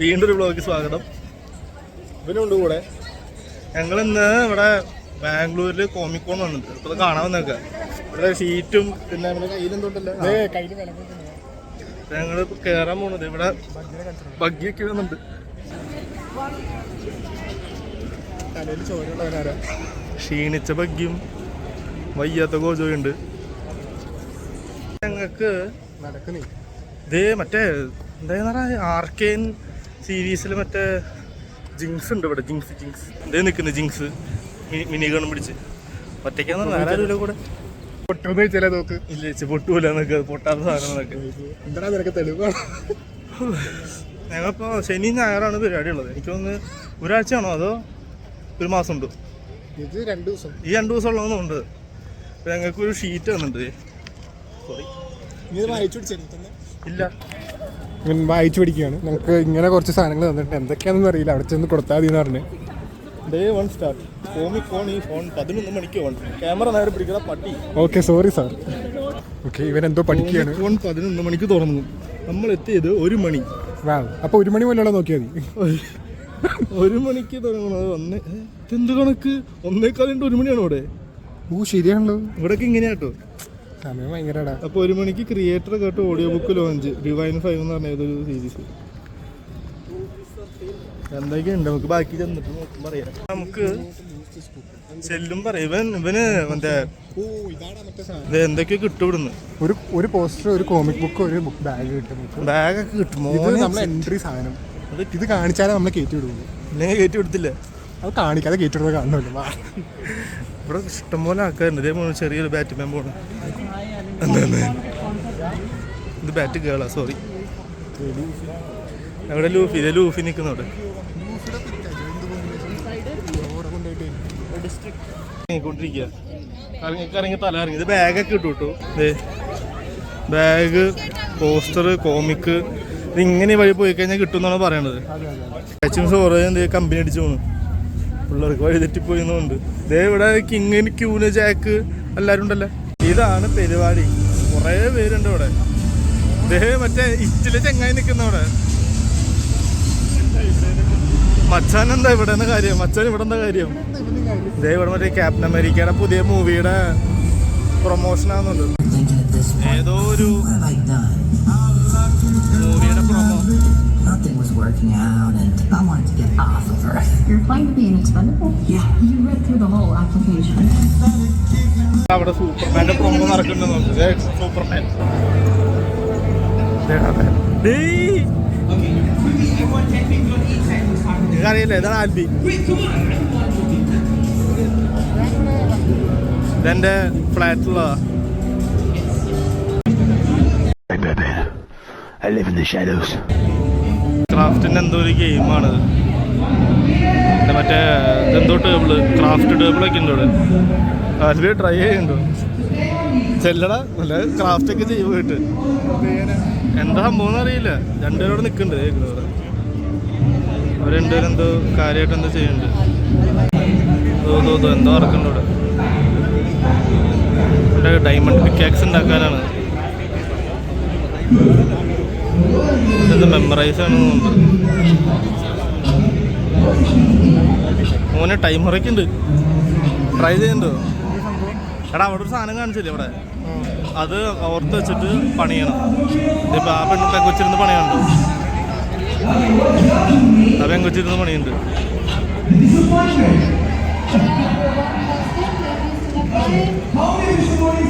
വീണ്ടും ഒരു വ്ളോഗിൽ സ്വാഗതം. ഇവനുണ്ട് കൂടെ. ഞങ്ങളിന്ന് ഇവിടെ ബാംഗ്ലൂരിൽ കോമിക്കോൺ വന്നിട്ട് അപ്പോൾ അത് കാണാൻ വന്നേക്ക. ഇവിടെ ഷീറ്റും പിന്നെ നമ്മുടെ കയ്യിലെന്തോണ്ടല്ലോ ഞങ്ങൾ കയറാൻ പോണത്. ഇവിടെ ബഗ്ഗിയൊക്കെ വന്നിട്ടുണ്ട്. ക്ഷീണിച്ച ബഗ്ഗിയും വയ്യാത്ത ഗോജോയുണ്ട് ഞങ്ങൾക്ക്. ഇതേ മറ്റേ എന്താ ആർക്കേൻ സീരീസിൽ മറ്റേ ജിങ്സ് ഉണ്ട് ഇവിടെ. ജിങ്സ് ഇതേ നിൽക്കുന്നത് ജിങ്സ് മിനി ഗണ്ണും പിടിച്ച് ഒറ്റയ്ക്കാന്ന് വേറെ ആരുമില്ല കൂടെ. ഇല്ല പൊട്ടൂല എന്നൊക്കെ പൊട്ടാത്ത സാധനങ്ങളൊക്കെ. ഞങ്ങളിപ്പോ ശനി ഞായറാണ് പരിപാടി ഉള്ളത്. എനിക്ക് തോന്നുന്നു ഒരാഴ്ചയാണോ അതോ ഒരു മാസം ഉണ്ട്? ഇത് 2 ദിവസം. ഈ 2 ദിവസം ഉള്ളതൊന്നുണ്ട്. അപ്പൊ ഞങ്ങൾക്ക് ഒരു ഷീറ്റ് വന്നിട്ടുണ്ട്. സോറി ഇല്ല വായിച്ചു പഠിക്കുകയാണ്. നമുക്ക് ഇങ്ങനെ കുറച്ച് സാധനങ്ങൾ തന്നിട്ടുണ്ട്. എന്തൊക്കെയാണെന്ന് അറിയില്ല. അവിടെ ചെന്ന് കൊടുത്താൽ മതി എന്ന് പറഞ്ഞു. Day 1 start. കോമിക്കോൺ ഈ ഫോൺ 11 മണിക്ക് വേണം. ക്യാമറ നേരെ പിടിക്കുന്ന പട്ടി. Okay sorry sir. ഓക്കെ ഇവനെന്തോ പഠിക്കുകയാണ്. ഫോൺ 11 മണിക്ക് തുറന്നു. നമ്മൾ എത്തിയത് 1 മണി. അപ്പോൾ 1 മണി പോലെയുള്ള നോക്കിയാൽ മതി. 1 മണിക്ക് തുടങ്ങുന്നത്. എന്ത് കണക്ക് 1:15 1 മണിയാണോ ഇവിടെ? ശരിയാണല്ലോ. ഇവിടൊക്കെ ഇങ്ങനെയാട്ടോ സമയം ഭയങ്കര. അപ്പോൾ 1 മണിക്ക് ക്രിയേറ്റർ കേട്ട് ഓഡിയോ ബുക്ക് ലോഞ്ച് ഡിവൈൻ 5 എന്ന് പറഞ്ഞ ഏതൊരു സീരീസ്. എന്തൊക്കെയുണ്ട് നമുക്ക് ബാക്കി ചെന്നിട്ട് നോക്കും പറയാം. നമുക്ക് ചെല്ലും പറയാം. ഇവന് മറ്റേ എന്തൊക്കെയോ കിട്ടും ഇവിടുന്ന്. ഒരു പോസ്റ്റർ, ഒരു കോമിക് ബുക്ക്, ഒരു ബുക്ക് ബാഗ് കിട്ടും. ബാഗൊക്കെ കിട്ടും. നമ്മളെ എൻട്രി സാധനം ഇത് കാണിച്ചാലേ നമ്മളെ കയറ്റി വിടുള്ളൂ. ഇല്ലെങ്കിൽ കയറ്റി വിടത്തില്ല. അത് കാണിക്കാതെ കയറ്റി വിടുന്നത് കാണുമല്ലോ. ഇവിടെ ഇഷ്ടംപോലെ ആൾക്കാരുണ്ട്. ഇതേപോലെ ചെറിയൊരു ബാറ്റ്മാൻ പോണ്. ഇത് ബാറ്റ് കേളാ. സോറി അവിടെ ലൂഫി നിൽക്കുന്നവിടെ. ഇറങ്ങി തല ഇറങ്ങി. ഇത് ബാഗൊക്കെ ഇട്ടു കിട്ടു. ബാഗ്, പോസ്റ്റർ, കോമിക്ക് ഇതിങ്ങനെ വഴി പോയി കഴിഞ്ഞാൽ കിട്ടും എന്നാണ് പറയണത്. സോറ് കമ്പനി അടിച്ചു പോണു. പിള്ളേർക്ക് വഴി തെറ്റിപ്പോയി എന്നുണ്ട്. ഇതേ ഇവിടെ കിങ്ങിന് ക്യൂന് ജാക്ക് എല്ലാവരും ഉണ്ടല്ലോ. ഇതാണ് പരിപാടി. കുറേ പേരുണ്ട് ഇവിടെ. ഇതേ മറ്റേ ഇറ്റിലെ ചെങ്ങായി നിൽക്കുന്ന അവിടെ. മച്ചാൻ എന്താ ഇവിടെ കാര്യം? മച്ചാൻ ഇവിടെ എന്താ കാര്യം? ഇതേ ഇവിടെ മറ്റേ ക്യാപ്റ്റൻ അമേരിക്കയുടെ പുതിയ മൂവിയുടെ പ്രൊമോഷനാണെന്നുണ്ട്. ഏതോ ഒരു മൂവിയുടെ promo. Working out and I wanted to get off of her. You're applying to be an expendable? Yeah. You read through the whole application. അവിടെ സൂപ്പർമാന്റെ പ്രൊമോ നടക്കുന്നുണ്ട്. സൂപ്പർമാൻ അറിയില്ലേ? ഇതാണ് ആൽബി. ഇതെന്റെ ഫ്ലാറ്റിലുള്ളതാ. I live in the shadows. ക്രാഫ്റ്റിന്റെ എന്തോ ഒരു ഗെയിമാണത്. മറ്റേ ഇതെന്തോ table, craft ടേബിളൊക്കെ ഉണ്ട് ഇവിടെ. ആൽബി ട്രൈ ചെയ്യുന്നുണ്ടോ? ചെല്ലടാ അല്ല ക്രാഫ്റ്റ് ഒക്കെ ചെയ്യും പോയിട്ട്. എന്താ സംഭവം അറിയില്ല. 2 പേരോട് നിൽക്കുന്നുണ്ട്. അവർ 2 പേരും എന്തോ കാര്യമായിട്ട് എന്തോ ചെയ്യുന്നുണ്ട്. എന്തോ ഇറക്കുന്നുണ്ട് ഇവിടെ. ഡയമണ്ട് പിക്കാക്സ് ഉണ്ടാക്കാനാണ്. ഇതെന്താ മെമ്മറൈസ് ആണെന്ന് തോന്നുന്നു. മോനെ ടൈമറൊക്കെ ഉണ്ട്. ട്രൈ ചെയ്യുന്നുണ്ടോ? എടാ അവിടെ ഒരു സാധനം കാണിച്ചില്ലേ ഇവിടെ? അത് ഓർത്ത് വെച്ചിട്ട് പണിയണം. ഇതിപ്പോൾ ആ പെങ്കൊച്ചിരുന്ന് പണിയുണ്ടോ? ആ പെങ്കൊച്ചിരുന്ന് പണിയുണ്ട്.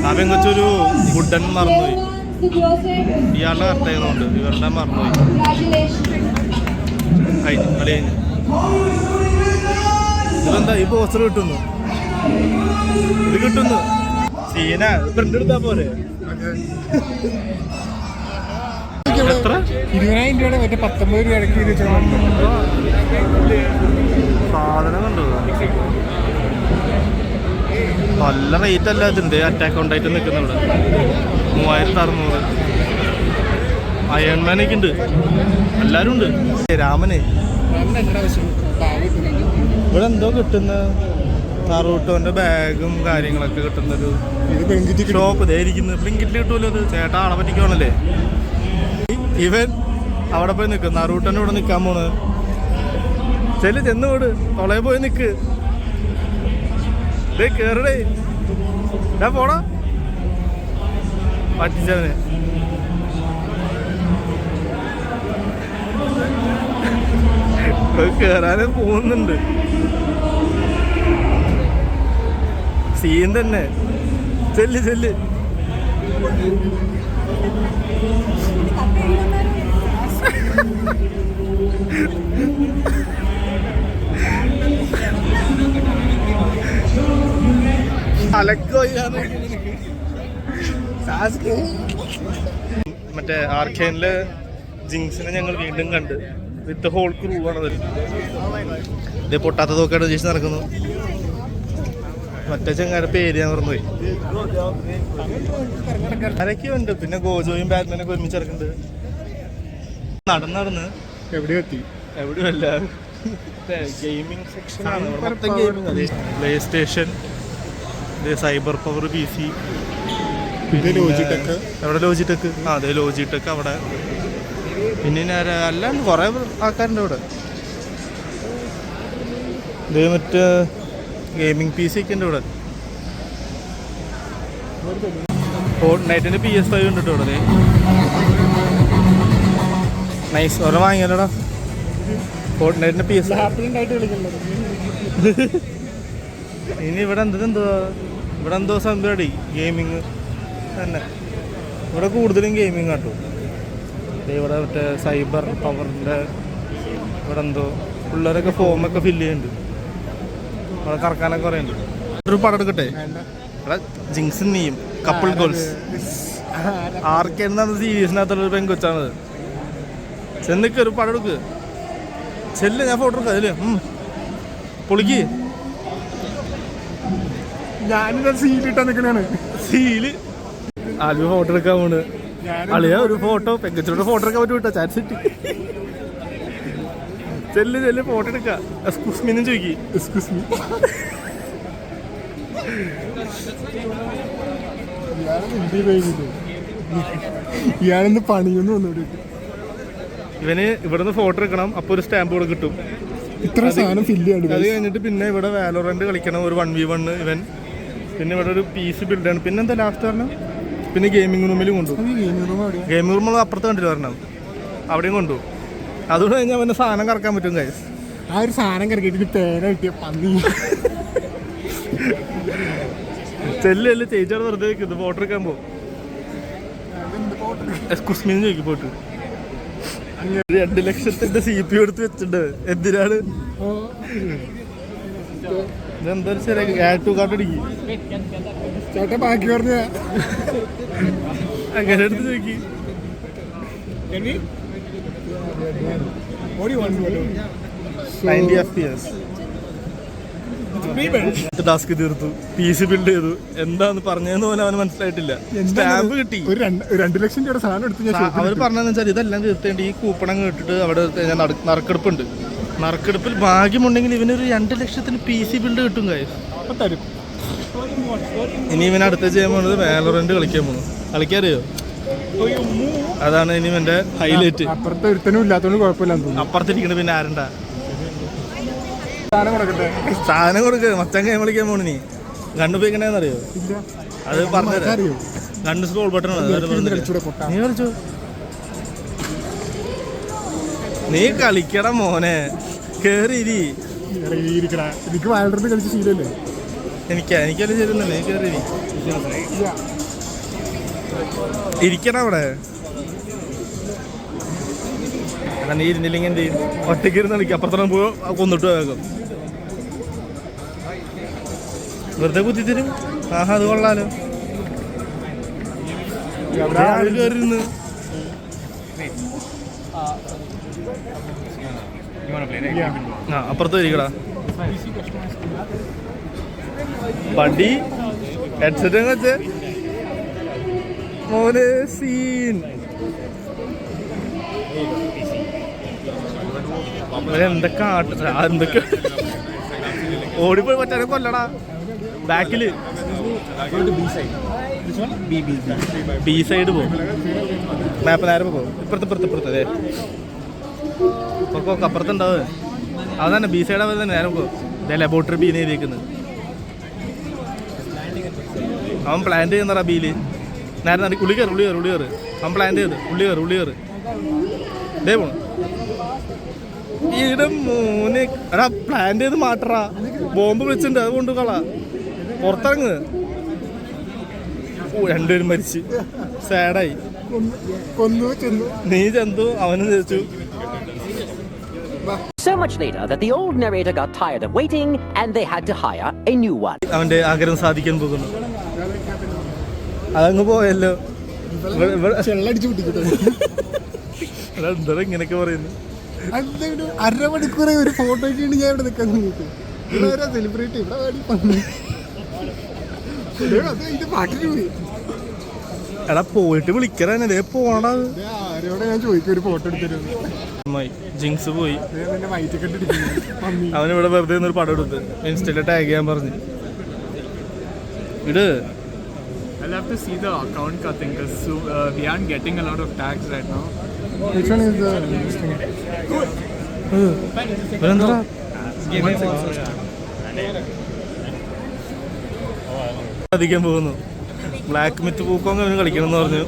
ആ പെങ്കൊച്ചൊരു വുഡൻ മറന്നുപോയി. ഇയാളുടെ കറക്റ്റ് ചെയ്യുന്നുണ്ട്. ഇവരുടെ മറന്നുപോയി. കഴിഞ്ഞു കളി കഴിഞ്ഞു. ഇതെന്താ ഈ പോസ്റ്റർ കിട്ടുന്നു? ഇത് കിട്ടുന്നു. സീന പ്രിന്റ് എടുത്താ പോരെ? എത്ര? 20,000 രൂപയുടെ മറ്റേ 19 രൂപയ്ക്ക് സാധനം കണ്ടോ? നല്ല റേറ്റ് അല്ല ഇതിൻ്റെ. അറ്റാക്ക് ഉണ്ടായിട്ട് നിൽക്കുന്നുണ്ട്. 3600. അയൺമാനൊക്കെ ഉണ്ട്. എല്ലാവരും ഉണ്ട്. രാമനെ ഇവിടെ എന്തോ കിട്ടുന്ന നറൂട്ടോന്റെ ബാഗും കാര്യങ്ങളൊക്കെ കിട്ടുന്നൊരു ഇത് പെൺകുട്ടി ഷോപ്പ് ഇതായിരിക്കുന്നത്. ബ്ലിങ്കിറ്റിൽ കിട്ടുമല്ലോ അത്. ചേട്ടാ ആളെ പറ്റിക്കുവാണല്ലേ. ഇവൻ അവിടെ പോയി നിൽക്കും. നറൂട്ടൻ്റെ ഇവിടെ നിൽക്കാൻ പോണ്. ചെന്ന് വിട്. തൊളയെ പോയി നിൽക്ക്. ഡേ കേറടേ. ഞാൻ പോടാ. പറ്റിച്ചവന്. കേറാനും പോകുന്നുണ്ട്. സീൻ തന്നെ. ചെല്ല് മറ്റേ ആർക്കേനിലെ ജിങ്സിനെ ഞങ്ങൾ വീണ്ടും കണ്ട്. വിത്ത് ഹോൾ ക്രൂ ആണത്. ഇത് പൊട്ടാത്തതൊക്കെയാണ് ഉദ്ദേശിച്ച് നടക്കുന്നു. മറ്റേ ചങ്ങാരുടെ പേര് ഞാൻ മറന്നുപോയി. ആരൊക്കെയോ ഉണ്ട്. പിന്നെ ഗോജോയും ബാറ്റ്മാനൊക്കെ ഒരുമിച്ച് ഇറക്കുന്നുണ്ട്. നടന്ന് എവിടെയല്ല ഗെയിമിംഗ് സെക്ഷനാണ്. Play station, cyber power PC, എവിടെ ലോജിടെക്. അതെ ലോജിടെക് അവിടെ. പിന്നെ അല്ലാണ്ട് കുറേ ആൾക്കാരുണ്ട് ഇവിടെ. ഇത് മറ്റേ ഗെയിമിംഗ് PC ഒക്കെ ഉണ്ട് ഇവിടെ. ഫോർട്ട്നൈറ്റിൻ്റെ PS5 ഉണ്ട് കേട്ടോ ഇവിടെ. നൈസ്. ഒരെണ്ണം വാങ്ങിയാലോടാ. ഫോർട്ട്നൈറ്റിൻ്റെ PS. ഇനി ഇവിടെ ഇവിടെ എന്തോ സംഭവടി ഗെയിമിങ് തന്നെ. ഇവിടെ കൂടുതലും ഗെയിമിങ് കാട്ടും. ഇവിടെ മറ്റേ സൈബർ പവറിൻ്റെ ഇവിടെ എന്തോ പിള്ളേരൊക്കെ ഫോമൊക്കെ ഫില്ല് ചെയ്യുന്നുണ്ട്. അവിടെ കറക്കാനൊക്കെ കുറേ ഉണ്ട്. ഒരു പടം എടുക്കട്ടെ. ഇവിടെ ജിങ്സും നീയും കപ്പിൾ ഗോൾസ്. ആർക്കെന്നാണ് സീരീസിനകത്തുള്ളൊരു പെൺകൊച്ചാണത്. ചെന്നിക്ക് ഒരു പടം എടുക്ക്. ചെല്ല്. ഞാൻ ഫോട്ടോ എടുക്കാം. അതില് പൊളിക്ക്. ഞാനിത് സീലിട്ടാ നിൽക്കണാണ്. സീല് ആലു ഫോട്ടോ എടുക്കാൻ പോണ്. അളിയ ഒരു ഫോട്ടോ പെങ്കച്ചോടെ ഫോട്ടോ എടുക്കാൻ പറ്റും കേട്ടോ. Chat set. ചെല്ല് ഫോട്ടോ എടുക്കാം. എക്സ്ക്യൂസ് മീ ചോദിക്കി. Excuse me. ഇയാളെന്ന് പണിയൊന്നും ഒന്നുകൂടി. ഇവന് ഇവിടുന്ന് ഫോട്ടോ എടുക്കണം. അപ്പോൾ ഒരു സ്റ്റാമ്പ് കൂടെ കിട്ടും. ഇത്ര സാധനം ഫില്ല് ചെയ്യണം. അത് കഴിഞ്ഞിട്ട് പിന്നെ ഇവിടെ വാലോറന്റ് കളിക്കണം. ഒരു 1v1 ഇവൻ. പിന്നെ ഇവിടെ ഒരു PC ബിൽഡാണ്. പിന്നെ എന്താ ലാസ്റ്റ് പറഞ്ഞാൽ പിന്നെ ഗെയിമിംഗ് റൂമിലും കൊണ്ടുപോകും. ഗെയിമിംഗ് റൂമിൽ അപ്പുറത്ത് കണ്ടില്ല പറഞ്ഞാൽ അവിടെയും കൊണ്ടുപോകും. അതുകൊണ്ട് കഴിഞ്ഞാൽ അവൻ്റെ സാധനം കറക്കാൻ പറ്റും. ഗൈസ് ആ ഒരു സാധനം കറക്കിയിട്ട് പേന കിട്ടിയ പന്നി. ചെല്ലല്ലേ ചേച്ചിയോട് വെറുതെ വെക്കുന്നത്. ഫോട്ടോ എടുക്കാൻ പോകും. എക്സ്ക്യൂസ്മീന്ന് ചോദിക്കും പോയിട്ട്. 2 ലക്ഷത്തിന്റെ CPU എടുത്ത് വെച്ചിട്ടുണ്ട്. എന്തിനാണ്? ഇതെന്താ ശരിയാ ആഡ് ടു കാർഡ് അടിക്കും. ചേട്ടാ ബാക്കി പറഞ്ഞ അങ്ങനെ എടുത്ത് ചോദിക്കി. ടാസ്ക് തീർത്തു. PC ബിൽഡ് ചെയ്തു. എന്താന്ന് പറഞ്ഞതെന്ന് പോലും അവന് മനസ്സിലായിട്ടില്ല. സ്റ്റാമ്പ് കിട്ടി. ഒരു 2 ലക്ഷം രൂപയുടെ സാധനം എടുത്ത് അവർ പറഞ്ഞതെന്ന് വെച്ചാൽ ഇതെല്ലാം തീർത്തേണ്ടി ഈ കൂപ്പണം കേട്ടിട്ട് അവിടെ നറുക്കെടുപ്പുണ്ട്. നറുക്കെടുപ്പിൽ ഭാഗ്യമുണ്ടെങ്കിൽ ഇവനൊരു 2 ലക്ഷത്തിന് PC ബിൽഡ് കിട്ടും. കാര്യം ഇനി ഇവൻ അടുത്ത ചെയ്യാൻ പോകുന്നത് വാലോറന്റ് കളിക്കാൻ പോകുന്നു. കളിക്കാറിയോ? അതാണ് ഇനി ഇവന്റെ ഹൈലൈറ്റ്. അപ്പുറത്ത് ഒരുത്തനും ഇല്ലാത്തതുകൊണ്ട് കുഴപ്പമില്ല. അപ്പുറത്തിരിക്കണ പിന്നെ ആരണ്ട സാധനം കൊടുക്കുക. മച്ചാൻ ഗെയിം കളിക്കാൻ പോണു. നീ കണ്ടുപോയിക്കണേന്നറിയോ? അത് പറഞ്ഞറിയോ? കണ്ട് സ്ക്രോൾ ബട്ടൺ നീ കളിച്ചോ. നീ കളിക്കട മോനെ. കേറിയിരി. എനിക്ക് വാലറന്റ് കളിച്ച് ശീലല്ലേ? എനിക്കത് ശരിയല്ലേ? നീ കേറി ഇരിക്കണം അവിടെ. നീ ഇരുന്നില്ലെങ്കിൽ എന്ത് ചെയ്യും? ഒറ്റയ്ക്ക് ഇരുന്ന് കളിക്കും. അപ്പുറത്തോളം പോയോ കൊന്നിട്ട് വേഗം വെറുതെ കുത്തിത്തരും. ആഹാ അത് കൊള്ളാലോ. ആള് കയറിയിരുന്ന് അപ്പുറത്ത് വരികടാ. പടി ഹെഡ്സെറ്റ് വെച്ച് മോനെ സീൻ. എന്തൊക്കെ എന്തൊക്കെ ഓടിപ്പോയി മറ്റേ കൊല്ലടാ ബാക്കില് ബി സൈഡ് പോകും മാപ്പ് നേരെ പോകും ഇപ്പുറത്ത് അതെ ഒക്കെ അപ്പുറത്തുണ്ടാവുക അത് തന്നെ ബി സൈഡ് ആവുന്നത് നേരെ പോകും ഇതേ ലബോറട്ടറി ബീനെ എഴുതിയിരിക്കുന്നത് അവൻ പ്ലാൻ ചെയ്യുന്നറാ ബീല് നേരെ നടി ഉള്ളി കയറ് അവൻ പ്ലാൻ ചെയ്ത് ഉള്ളി കയറ് ഇതേ പോണു ഈടെ മൂന്ന് എടാ പ്ലാൻ ചെയ്ത് മാറ്ററാ ബോംബ് വിളിച്ചിട്ടുണ്ട് അത് കൊണ്ട് കളാ പുറത്തിറങ്ങ് രണ്ടുപേരും മരിച്ച് സാഡായി നീ ചെന്നു അവനും ചോദിച്ചു. So much later that the old narrator got tired of waiting and they had to hire a new one. അവന്റെ ആഗ്രഹം സാധിക്കാൻ പോകുന്നു. അതങ്ങ് പോയല്ലോ. എന്താ ഇങ്ങനെയൊക്കെ പറയുന്നു? അരമണിക്കൂറെ ഒരു ഫോട്ടോ ഞാൻ ഇവിടെ നിൽക്കാൻ സെലിബ്രേറ്റ് എടാ പോയിട്ട് വിളിക്കണേ പോണടാ. ആരോടെ ഞാൻ ചോദിക്കും ഒരു ഫോട്ടോ എടുത്തിരുന്നു. ജിങ്സ് പോയി. അവനിവിടെ വെറുതെ ഒരു പടം എടുത്ത് ഇൻസ്റ്റയില് ടാഗ് ചെയ്യാൻ പറഞ്ഞു. ഇത് I'll have to see the account ka thing because we aren't getting a lot of tags right now. Which one is the interesting? അധികം പോകുന്നു. ബ്ലാക്ക് മിത്ത് പൂക്കോങ് അവന് കളിക്കണം എന്ന് പറഞ്ഞു.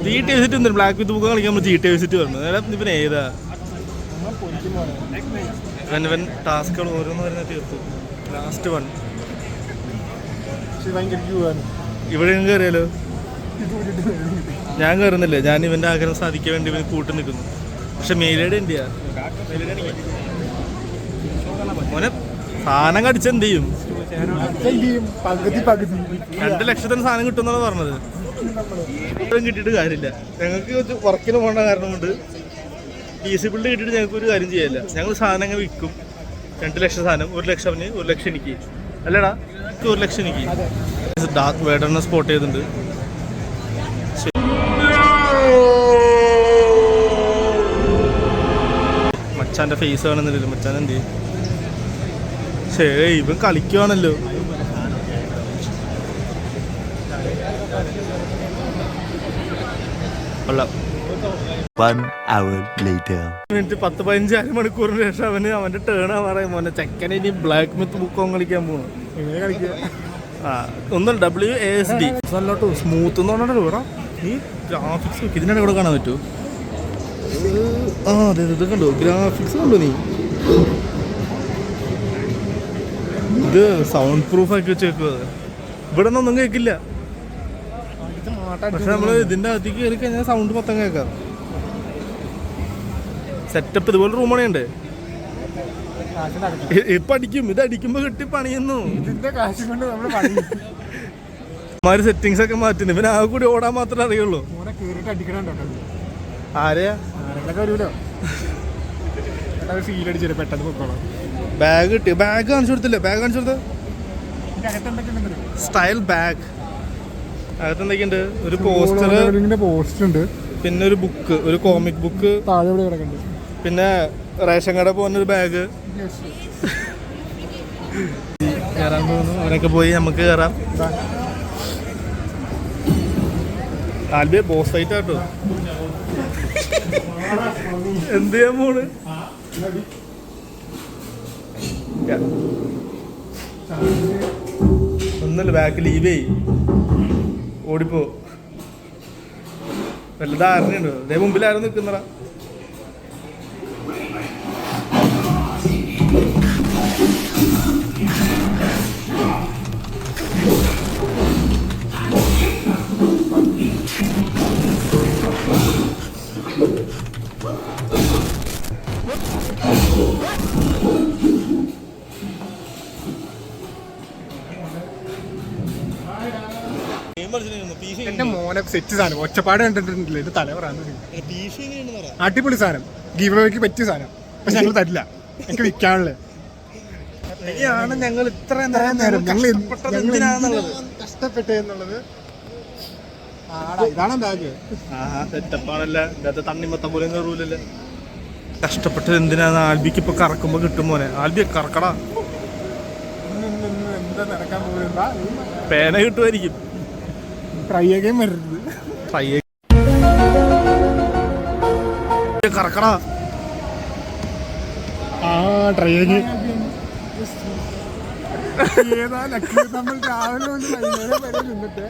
GTA വിസിറ്റ് ഉണ്ട്. ബ്ലാക്ക് മിത്ത് പൂക്കോങ് കളിക്കാൻ GTA വിസിറ്റ് പറഞ്ഞു. ഇവൻ ഏതാ ഇവൻ ടാസ്കുകൾ ഓരോന്ന് വരുന്ന തീർത്തു. ലാസ്റ്റ് വൺ ഇവിടെ കയറിയാലോ? ഞാൻ കയറുന്നില്ല. ഞാൻ ഇവന്റെ ആഗ്രഹം സാധിക്കാൻ വേണ്ടി ഇവന് കൂട്ടി നിൽക്കുന്നു. പക്ഷെ മെയിലേഡ് ഇന്ത്യ മോനെ സാധനം കടിച്ചെന്ത് ചെയ്യും? 2 ലക്ഷത്തിന് സാധനം കിട്ടുമെന്നാണ് പറഞ്ഞത്. കിട്ടിയിട്ട് കാര്യമില്ല. ഞങ്ങൾക്ക് വർക്കിന് പോകേണ്ട കാരണം കൊണ്ട് PC ബിൽഡ് കിട്ടിയിട്ട് ഞങ്ങൾക്ക് ഒരു കാര്യം ചെയ്യാനില്ല. ഞങ്ങൾ സാധനങ്ങൾ വിൽക്കും. 2 ലക്ഷം സാധനം, 1 ലക്ഷം അവന്, 1 ലക്ഷം എനിക്ക്. അല്ലടാ 1 ലക്ഷം എനിക്ക്. ഡാർക്ക് വേഡറിനെ സ്പോട്ട് ചെയ്തിട്ടുണ്ട്. മച്ചാൻ്റെ ഫേസ് കാണുന്നില്ല. മച്ചാൻ എന്ത് ശരി ഇവൻ കളിക്കുവാണല്ലോ. കൊള്ളാം. 1 hour later. 10-15 മണിക്കൂറിന് ശേഷം അവന്റെ ടേൺ പറയാൻ മോനെ ചെക്കനെ ഇനി ബ്ലാക്ക് മിത്ത് ബുക്കോങ് കളിക്കാൻ പോകണം. ഒന്നും WASD നല്ലോട്ടോ സ്മൂത്ത് എന്ന് പറഞ്ഞാൽ ഇവിടെ ഈ ഗ്രാഫിക്സ് നോക്കി ഇതിനാണ് ഇവിടെ കാണാൻ പറ്റുമോ? അതെ ഇത് കണ്ടോ ഗ്രാഫിക്സ് കണ്ടോ നീ? ഇത് സൗണ്ട് പ്രൂഫ് ആക്കി വെച്ചേക്കുക. ഇവിടെ നിന്നൊന്നും കേൾക്കില്ല. പക്ഷെ നമ്മള് ഇതിന്റെ അകത്തേക്ക് കയറി കഴിഞ്ഞാൽ സൗണ്ട് മൊത്തം കേൾക്കാം. സെറ്റപ്പ് ഇതുപോലെ റൂമാണ് ഉണ്ട്. ഇപ്പൊ അടിക്കും. ഇത് അടിക്കുമ്പോ കിട്ടി പണിയുന്നു. മാര് സെറ്റിങ്സ് ഒക്കെ മാറ്റുന്നു. ഇവന് ആ കൂടി ഓടാൻ മാത്രമേ അറിയുള്ളൂ. ആരെയാ ബാഗ് കിട്ടി? ബാഗ് കാണിച്ചു കൊടുത്തില്ലേ? ബാഗ് കാണിച്ചു കൊടുത്ത സ്റ്റൈൽ ബാഗ്. അകത്ത് എന്തൊക്കെയുണ്ട്? ഒരു പോസ്റ്റർ ഉണ്ട്, പിന്നെ ഒരു ബുക്ക്, ഒരു കോമിക് ബുക്ക്, പിന്നെ റേഷൻ കട പോകുന്നൊരു ബാഗ്. കയറാൻ പോകുന്നു. അവനൊക്കെ പോയി നമുക്ക് കയറാം. ആൽബിയ ബോസ് ഫൈറ്റ് ആട്ടോ. എന്ത് ചെയ്യാൻ പോണ്? ഒന്നല്ല ബാക്ക് ലീവ് ചെയ് ഓടിപ്പോ. വല്ല ധാരണയുണ്ടോ? അതേ മുമ്പിലാരും നിൽക്കുന്നടാ. എന്റെ മോനെ സെറ്റ് സാധനം ഒച്ചപ്പാട് കണ്ടിട്ടില്ലേ? ഇത് തല പറയാൻ അടിപൊളി സാധനം, ഗീവ്വേക്ക് പറ്റിയ സാധനം. പക്ഷെ ഞങ്ങൾ തരില്ല, എനിക്ക് വിൽക്കാനുള്ളത്. ഞങ്ങൾ ഇത്ര നേരം കഷ്ടപ്പെട്ടു എന്നുള്ളത്. ഇതാണ് ബാഗ്. സെറ്റപ്പാണല്ല. തണ്ണിമത്തം പോലെ റൂലല്ലേ? കഷ്ടപ്പെട്ടത് എന്തിനാന്ന് ആൽബിക്ക് ഇപ്പൊ കറക്കുമ്പോ കിട്ടും മോനെ. ആൽബി കറക്കടാ, എന്താ നടക്കാൻ പോകുന്ന പേന കിട്ടുമായിരിക്കും. ട്രൈ അഗൈൻ വരരുത്. ട്രൈ കറക്കടാ. Try again. ഏതാ ലക്ക്, നമ്മൾ രാവിലെ വൈകുന്നേരം വരെ നിന്നിട്ട്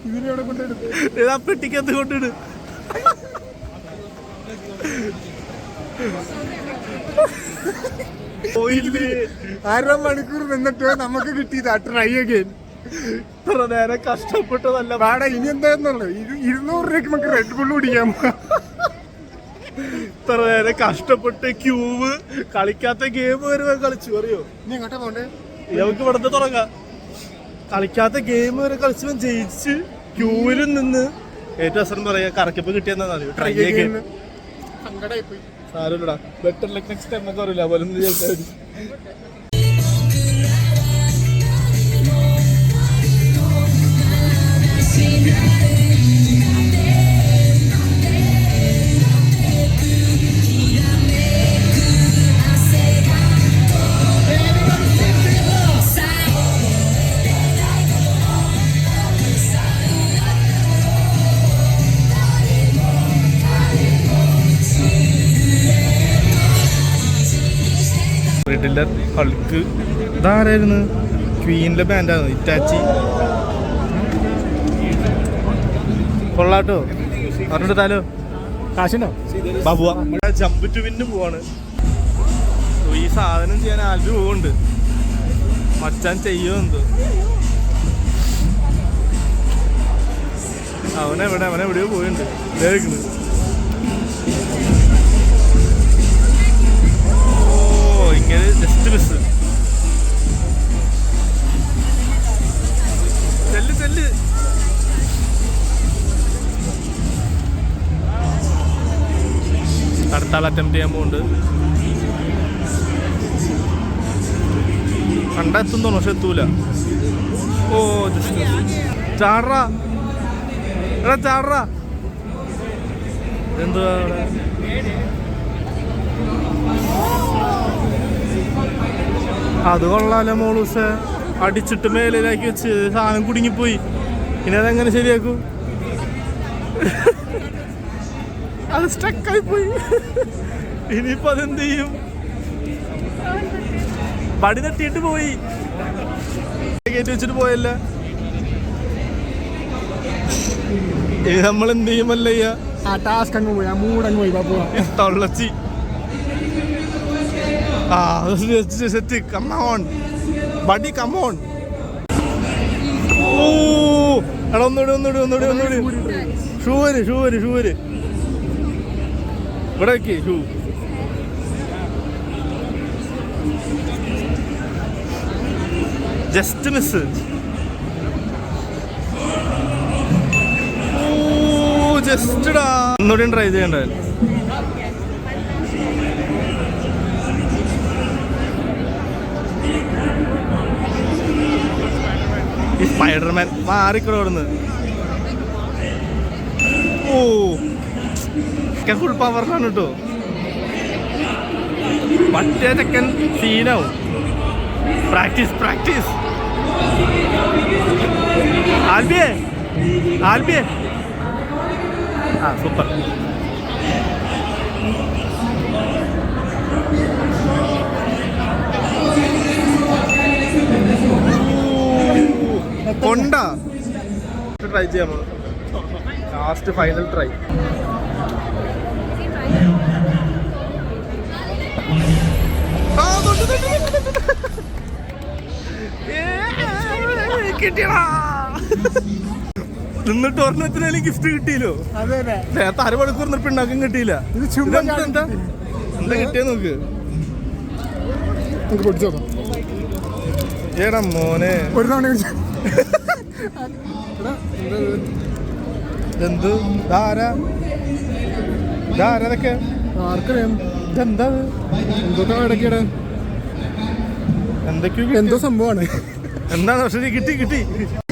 ഇതിനെവിടെ കൊണ്ടെടുത്ത് ഇതാ പെട്ടിക്കകത്ത് കൊണ്ടിട്. 1/2 മണിക്കൂർ നിന്നിട്ട് നമുക്ക് കിട്ടിയതാ ട്രൈ അഗൈൻ. ഇത്ര നേരം കഷ്ടപ്പെട്ടതല്ല. വാടാ ഇനി എന്താന്നുള്ളത്, 200 രൂപയ്ക്ക് നമുക്ക് റെഡ് ബുള്ള് കുടിക്കാം. ഇത്ര നേരം കഷ്ടപ്പെട്ട് ക്യൂവ് കളിക്കാത്ത ഗെയിം വരെ കളിച്ചു അറിയോ. നീ എങ്ങോട്ടാ പോണ്ടേ? നമുക്ക് ഇവിടുന്ന് തുടങ്ങാം. കളിക്കാത്ത ഗെയിം വരെ കളിച്ചവൻ ജയിച്ച് ക്യൂവിൽ നിന്ന് ഏറ്റവും അവസരം പറയാ കറക്കിപ്പ് കിട്ടിയെന്നാ ട്രൈ അഗൈൻ. സങ്കടമായി പോയി. സാരമില്ലടാ, ബെറ്റർ ലക്ക് നെക്സ്റ്റ് ടൈം എന്നൊക്കെ അറിയില്ല പോലെ ജയിച്ചാൽ. റിഡിലർ, ഹൾക്ക്, ഇതാരായിരുന്നു? ക്വീനിലെ ബാൻഡാണ് ഇറ്റാച്ചി. കൊള്ളാട്ടോ, പറഞ്ഞെടുത്താലോ കാശുണ്ടോ? ബാബുവാ ജമ്പ് ടു വിന്ന് പോവാണ്. ഈ സാധനം ചെയ്യാൻ ആൽബി പോകുന്നുണ്ട്. മച്ചാൻ ചെയ്യുമോ എന്തോ. അവനെവിടെയോ പോയിട്ടുണ്ട്. കേൾക്കുന്നു. ഇങ്ങനെ ജസ്റ്റ് മിസ്. ചെല്ല് അടുത്ത ആൾ അറ്റംപ്റ്റ് ചെയ്യാൻ പോകുന്നുണ്ട്. കണ്ടെത്തുന്നോ പക്ഷെ എത്തൂല. ഓ ജസ്റ്റ് ചാടറാ, എടാ ചാടറാ. എന്തുവാ അത് കൊള്ളാലോ മോളൂസെ. അടിച്ചിട്ട് മേലിലാക്കി വെച്ച് സാധനം കുടുങ്ങിപ്പോയി. ഇനി അതെങ്ങനെ ശരിയാക്കും? അത് സ്റ്റക്കായി പോയി. ഇനിയിപ്പോ അതെന്ത് ചെയ്യും? പടി തട്ടിയിട്ട് പോയി. കയറ്റി വെച്ചിട്ട് പോയല്ല. ഇനി നമ്മൾ എന്ത് ചെയ്യുമല്ല ആ ടാസ്ക് അങ്ങ് പോയി, ആ മൂടങ്ങ് പോയി. ബാബു തൊള്ളച്ചി. Set. Come on buddy, come on. എടാ ഒന്നുകൂടി. ഷൂവര് ഇവിടെ വെക്കേ ഷൂ. Just miss. ജസ്റ്റ്ടാ. ഒന്നുകൂടി ട്രൈ ചെയ്യണ്ട. ഈ സ്പൈഡർമാൻ മാറിക്കോടുന്ന്. ഫുൾ പവറിലാണ് കേട്ടോ. മറ്റേ ചെക്കൻ സീനാവും. പ്രാക്ടീസ്. ആൽബിയെ സൂപ്പർ. കൊണ്ടാ ട്രൈ ചെയ്യാമോ? Last final try. കിട്ടിയടാ. നിന്നിട്ട് ഒരെണ്ണത്തിനാലും ഗിഫ്റ്റ് കിട്ടിയല്ലോ. നേരത്തെ 1/2 മണിക്കൂർ പിണ്ണാക്കും കിട്ടിയില്ല. എന്താ കിട്ടിയ നോക്ക്. ഏടാ മോനെ ഒരു തവണ എന്ത് ധാരതൊക്കെ ആർക്കറിയാം. ഇതെന്താ എന്തൊക്കെ ഇടയ്ക്കിടെ എന്തൊക്കെയോ എന്തോ സംഭവമാണ്. എന്താണ് പക്ഷേ കിട്ടി.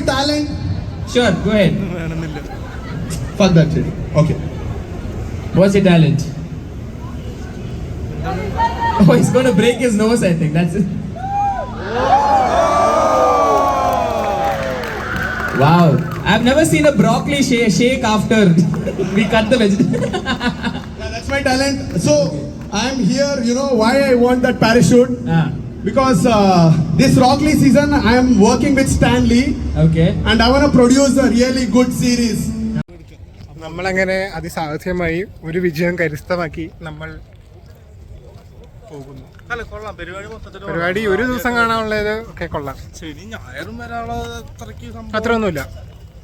Talent? Sure, go ahead. വേണമെന്നില്ല. Fuck that shit. Okay. What's your talent? Oh, he's going to break his nose, I think. That's it. Wow. I've never seen a broccoli shake after we cut the vegetable. Yeah, that's my talent. So I'm here. You know why I want that parachute? Because this Rock Lee season I am working with Stan Lee. Okay. And I want to produce a really good series. നമ്മളങ്ങനെ അതിസാധ്യമായി ഒരു വിജയം കരസ്ഥമാക്കി നമ്മൾ പോകുന്നു. അല്ല കൊള്ളാം പരിപാടി മൊത്തത്തിൽ പരിപാടി ഒരു ദിവസം കാണാനുള്ളത് ഒക്കെ കൊള്ളാം. ശനി ഞായറും വരാനുള്ളത് അത്രയ്ക്ക് അത്രയൊന്നുമില്ല,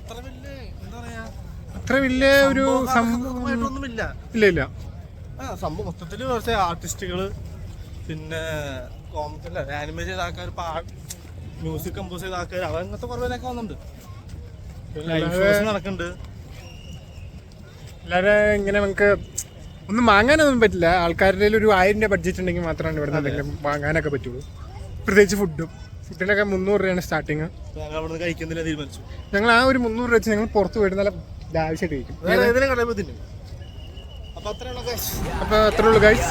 അത്ര വലിയ എന്താ പറയാ അത്ര വലിയ ഒരു സംഭവമായിട്ടൊന്നുമില്ല. ഇല്ല ഇല്ല. സംഭവം മൊത്തത്തിൽ കുറച്ച് ആർട്ടിസ്റ്റുകള് പിന്നെ കോമിക്കല്ല ആനിമേറ്റ് ചെയ്ത ആൾക്കാർ മ്യൂസിക് കമ്പോസ് ചെയ്ത ആൾക്കാർ അങ്ങനത്തെ കുറവിലൊക്കെ വന്നിട്ടുണ്ട്. ലൈവ് ഷോസ് നടക്കുന്നുണ്ട്. അല്ലാതെ ഇങ്ങനെ നമുക്ക് ഒന്നും വാങ്ങാനൊന്നും പറ്റില്ല. ആൾക്കാരുടെ ഒരു 1000 രൂപ ബഡ്ജറ്റ് ഉണ്ടെങ്കിൽ മാത്രമാണ് ഇവിടെ എന്തെങ്കിലും വാങ്ങാനൊക്കെ പറ്റുള്ളൂ. പ്രത്യേകിച്ച് ഫുഡിനൊക്കെ 300 രൂപയാണ് സ്റ്റാർട്ടിങ്. ഞങ്ങൾ അവിടെ നിന്ന് കഴിക്കുന്നില്ല തീരുമാനിച്ചു. ഞങ്ങൾ ആ ഒരു 300 രൂപ വെച്ച് ഞങ്ങൾ പുറത്ത് പോയിട്ട് നല്ല ലാവിഷായിട്ട് കഴിക്കും. അപ്പൊ അത്രയുള്ള അപ്പോൾ അത്രേ ഉള്ളൂ ഗൈസ്.